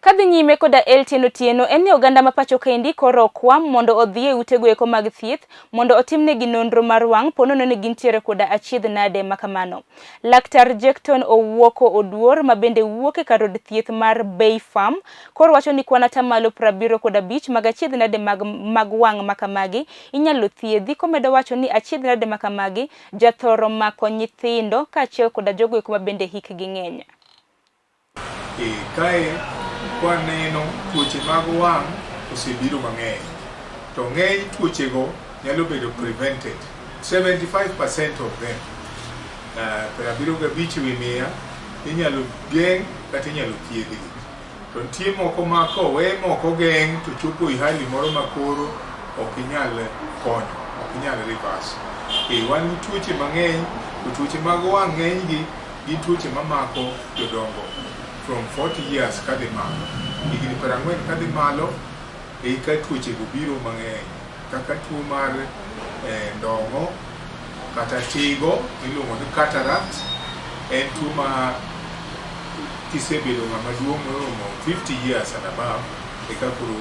Kadhi nyime koda Eltieno Otieno en ni oganda ma pacho kendi koro okwam mondo odhi e utego eko mag thieth mondo otimnegi nonro mar wang' ponono ni gintiere koda achiedh nade makamano. Laktar Jecton Owuoko Oduor ma bende wuok e kar od thieth mar Bay Farm koro wacho ni kwan atamalo 75 mag achiedh nade mag wang' makamagi inyalo thiedhi, komedo wacho ni achiedh nade makamagi jathoro mako nyithindo kaachiel koda jogo eko ma bende hikgi ng'eny. Kae kwaneno tuoche mag wang' osebiro mang'eny, to ng'eny tuochego nyalo bedo prevented. 75% of them, 75% inyalo geng' kata inyalo thiedhi. To nitie moko ma kowe moko geng' to chopo i hali moro ma koro ok inyal konyo, ok inyal reverse. Wan gi tuoche mang'eny, to tuoche mag wang' ng'enygi gin tuoche mamako jodongo from 40 years kadhi malo, higni 40 kadhi malo, ka tuochego biro mang'eny kaka tuo mar ndong'o kata tigo iluongo ni cataract. En tuo ma kisebedo ng'ama duong' moromo 50 years and above eka koro